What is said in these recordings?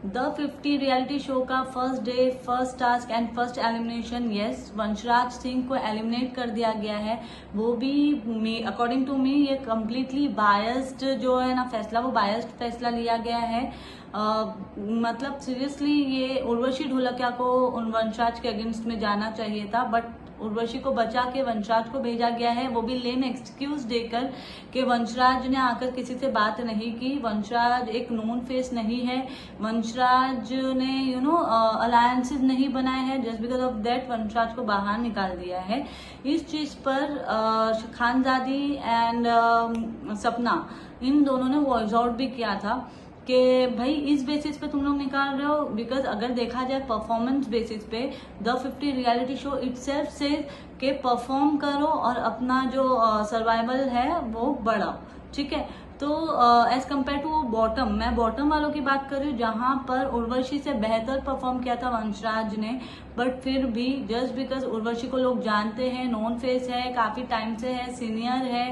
The 50 reality show का first day, first task and first elimination, yes, Vanshraj Singh को eliminate कर दिया गया है। वो भी अकॉर्डिंग टू मी ये कम्प्लीटली बायस्ड जो है ना फैसला, वो बायस्ड फैसला लिया गया है। मतलब सीरियसली ये उर्वशी ढोलकिया को उन वंशराज के अगेंस्ट में जाना चाहिए था, बट उर्वशी को बचा के वंशराज को भेजा गया है, वो भी लेम एक्सक्यूज देकर कि वंशराज ने आकर किसी से बात नहीं की, वंशराज एक नोन फेस नहीं है, वंशराज ने अलायंसेस नहीं बनाए हैं, just because of that Vanshraj को बाहर निकाल दिया है। इस चीज पर खानजादी एंड सपना इन दोनों ने वॉइस आउट भी किया था कि भाई इस बेसिस पे तुम लोग निकाल रहे हो, बिकॉज अगर देखा जाए परफॉर्मेंस बेसिस पे द 50 रियलिटी शो इटसेल्फ से के परफॉर्म करो और अपना जो सर्वाइवल है वो बढ़ाओ, ठीक है। तो एज कम्पेयर टू बॉटम, मैं बॉटम वालों की बात कर रही हूँ जहां पर उर्वशी से बेहतर परफॉर्म किया था वंशराज ने, बट फिर भी जस्ट बिकॉज उर्वशी को लोग जानते हैं, नॉन फेस है, काफी टाइम से है, सीनियर है,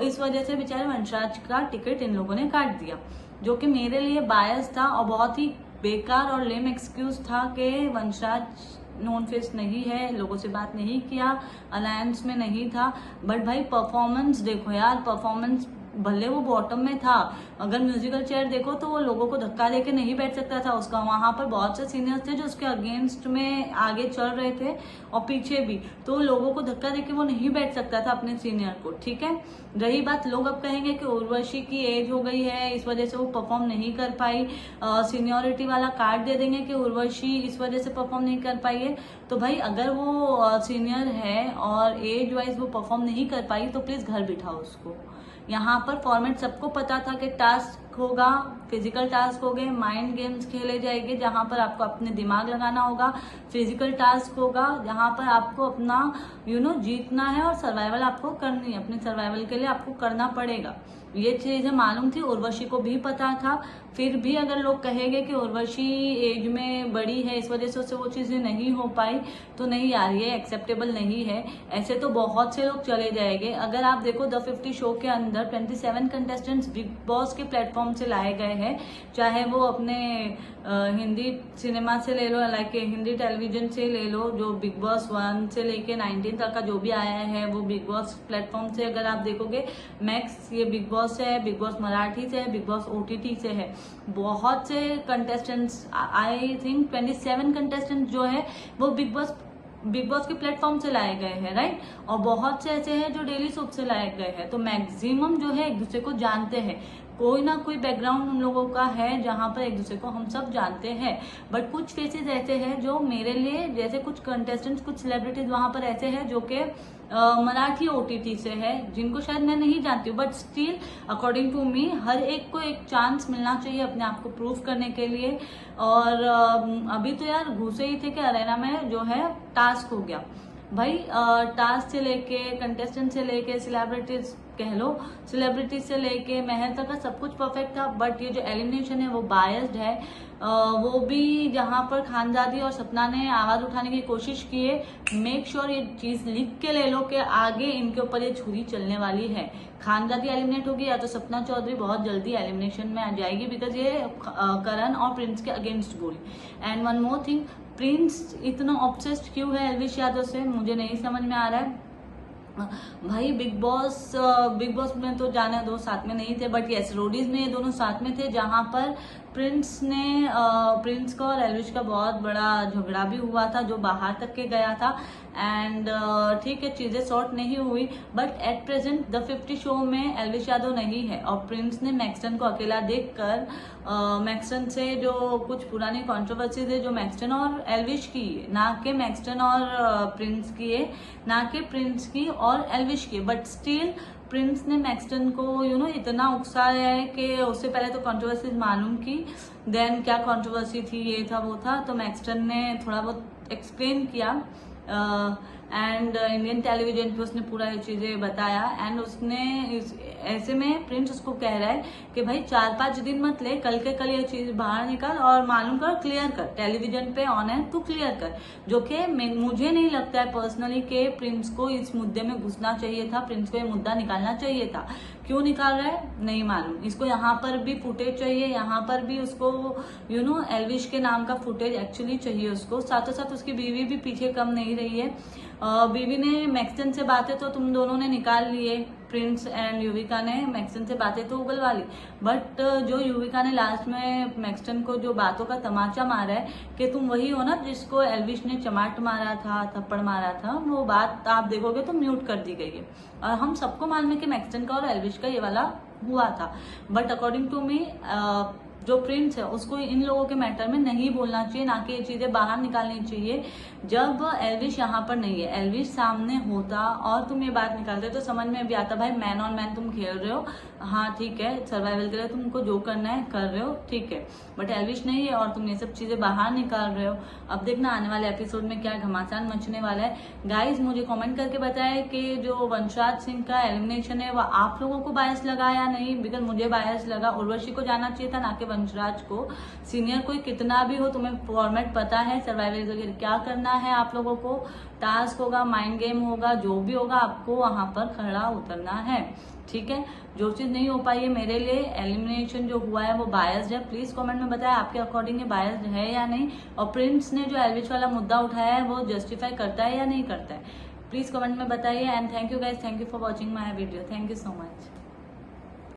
इस वजह से बेचारे वंशराज का टिकट इन लोगों ने काट दिया, जो कि मेरे लिए बायस था और बहुत ही बेकार और लेम एक्सक्यूज था कि वंशराज नॉन फेस नहीं है, लोगों से बात नहीं किया, अलायंस में नहीं था। बट भाई परफॉर्मेंस देखो यार, परफॉर्मेंस भले वो बॉटम में था, अगर म्यूजिकल चेयर देखो तो वो लोगों को धक्का देके नहीं बैठ सकता था, उसका वहां पर बहुत से सीनियर्स थे जो उसके अगेंस्ट में आगे चल रहे थे और पीछे भी, तो लोगों को धक्का देके वो नहीं बैठ सकता था अपने सीनियर को, ठीक है। रही बात, लोग अब कहेंगे कि उर्वशी की एज हो गई है इस वजह से वो परफॉर्म नहीं कर पाई, सीनियोरिटी वाला कार्ड दे देंगे कि उर्वशी इस वजह से परफॉर्म नहीं कर पाई है। तो भाई अगर वो सीनियर है और एज वाइज वो परफॉर्म नहीं कर पाई तो प्लीज घर बिठाओ उसको। यहाँ पर फॉर्मेट सबको पता था कि टास्क होगा, फिजिकल टास्क हो गए, माइंड गेम्स खेले जाएंगे जहां पर आपको अपने दिमाग लगाना होगा, फिजिकल टास्क होगा जहां पर आपको अपना जीतना है और सर्वाइवल आपको करनी है, अपने सर्वाइवल के लिए आपको करना पड़ेगा। ये चीजें मालूम थी, उर्वशी को भी पता था, फिर भी अगर लोग कहेंगे कि उर्वशी एज में बड़ी है इस वजह से उससे वो चीजें नहीं हो पाई, तो नहीं यार, ये एक्सेप्टेबल नहीं है। ऐसे तो बहुत से लोग चले जाएंगे। अगर आप देखो द 50 शो के अंदर 27 कंटेस्टेंट्स बिग बॉस के प्लेटफॉर्म से लाए गए हैं, चाहे वो अपने हिंदी सिनेमा से ले लो, लाइक हिंदी टेलीविजन से ले लो, जो बिग बॉस 1 से लेके 19 तक का जो भी आया है वो बिग बॉस प्लेटफॉर्म से अगर आप देखोगे, मैक्स ये बिग बॉस से है, बिग बॉस मराठी से है, बिग बॉस OTT से है। बहुत से कंटेस्टेंट्स, आई थिंक 27 कंटेस्टेंट्स जो है वो बिग बॉस के प्लेटफॉर्म से लाए गए हैं, राइट। और बहुत से ऐसे हैं जो डेली सोप से लाए गए हैं, तो मैक्सिमम जो है एक दूसरे को जानते हैं, कोई ना कोई बैकग्राउंड उन लोगों का है जहां पर एक दूसरे को हम सब जानते हैं। बट कुछ फेसेस ऐसे हैं जो मेरे लिए, जैसे कुछ कंटेस्टेंट्स, कुछ सेलिब्रिटीज वहां पर ऐसे हैं जो कि मराठी OTT से है, जिनको शायद मैं नहीं जानती हूँ, but still according to me हर एक को एक चांस मिलना चाहिए अपने आप को प्रूव करने के लिए। और अभी तो यार घुसे ही थे कि अरेना में जो है टास्क हो गया भाई, टास्क से लेके कंटेस्टेंट से लेके सेलिब्रिटीज कह लो, सेलिब्रिटीज से लेके महल तक का सब कुछ परफेक्ट था। बट ये जो एलिमिनेशन है वो बायस्ड है, वो भी जहां पर खानजादी और सपना ने आवाज उठाने की कोशिश की है। मेक श्योर ये चीज लिख के ले लो कि आगे इनके ऊपर ये छुरी चलने वाली है। खानजादी एलिमिनेट होगी या तो सपना चौधरी बहुत जल्दी एलिमिनेशन में आ जाएगी, बिकॉज ये करण और प्रिंस के अगेंस्ट बोली। And one more thing, Prince इतना ऑब्सेस्ड क्यों है एल्विश यादव से, मुझे नहीं समझ में आ रहा है भाई। बिग बॉस में तो जाने दो साथ में नहीं थे, बट यस रोडीज में ये दोनों साथ में थे, जहां पर प्रिंस का और एल्विश का बहुत बड़ा झगड़ा भी हुआ था जो बाहर तक के गया था। एंड ठीक है, चीजें सॉर्ट नहीं हुई, but at present the 50 show में एल्विश यादव नहीं है और प्रिंस ने मैक्सटन को अकेला देखकर मैक्सटन से जो कुछ पुरानी कंट्रोवर्सीज है जो मैक्सटन और एल्विश की, ना कि मैक्सटन और प्रिंस की है, ना कि प्रिंस की और एल्विश की, बट स्टिल प्रिंस ने मैक्सटन को इतना उकसाया है कि उससे पहले तो कंट्रोवर्सीज मालूम की, देन क्या कंट्रोवर्सी थी, ये था वो था, तो मैक्सटन ने थोड़ा बहुत एक्सप्लेन किया एंड इंडियन टेलीविजन पे उसने पूरा ये चीजें बताया। एंड उसने ऐसे में प्रिंस उसको कह रहा है कि भाई 4-5 दिन मत ले, कल के कल ये चीज बाहर निकाल और मालूम कर, क्लियर कर, टेलीविजन पे ऑन है तू क्लियर कर। जो कि मुझे नहीं लगता है पर्सनली कि प्रिंस को इस मुद्दे में घुसना चाहिए था, प्रिंस को ये मुद्दा निकालना चाहिए था, क्यों निकाल रहा है नहीं मालूम। इसको यहाँ पर भी फुटेज चाहिए, यहाँ पर भी उसको एल्विश के नाम का फुटेज एक्चुअली चाहिए उसको। साथों साथ उसकी बीवी भी पीछे कम नहीं रही है। बीवी ने मैक्सन से बातें तो तुम दोनों ने निकाल लिए, प्रिंस एंड युविका ने मैक्सन से बातें तो उगलवा ली, बट जो युविका ने लास्ट में मैक्सन को जो बातों का तमाचा मारा है कि तुम वही हो ना जिसको एल्विश ने चमाट मारा था, थप्पड़ मारा था, वो बात आप देखोगे तो म्यूट कर दी गई है। और हम सबको मालूम है कि मैक्सन का और एल्विश का ये वाला हुआ था, बट अकॉर्डिंग टू मी जो प्रिंस है उसको इन लोगों के मैटर में नहीं बोलना चाहिए, ना कि ये चीजें बाहर निकालनी चाहिए जब एल्विश यहाँ पर नहीं है। एल्विश सामने होता और तुम ये बात निकालते तो समझ में भी आता, भाई मैन ऑन मैन तुम खेल रहे हो, हाँ ठीक है, सर्वाइवल के लिए तुमको जो करना है कर रहे हो, ठीक है, बट एल्विश नहीं है और तुम ये सब चीजें बाहर निकाल रहे हो। अब देखना आने वाले एपिसोड में क्या घमासान मचने वाला है। गाइज मुझे कॉमेंट करके बताए कि जो वंशराज सिंह का एलिमिनेशन है वह आप लोगों को बायस लगा या नहीं, बिकॉज मुझे बायस लगा। उर्वशी को जाना चाहिए था, ना कि वंशराज को। सीनियर कोई कितना भी हो, तुम्हें फॉर्मेट पता है सर्वाइवल के लिए क्या करना है। आप लोगों को टास्क होगा, माइंड गेम होगा, जो भी होगा आपको वहां पर खड़ा उतरना है, ठीक है। जो चीज नहीं हो पाई है मेरे लिए, एलिमिनेशन जो हुआ है वो बायस्ड है। प्लीज कमेंट में बताएं आपके अकॉर्डिंग ये बायस्ड है या नहीं, और प्रिंस ने जो एल्विश वाला मुद्दा उठाया है वो जस्टिफाई करता है या नहीं करता है। प्लीज कमेंट में बताइए। And thank you guys, thank you for watching my video, thank you so much.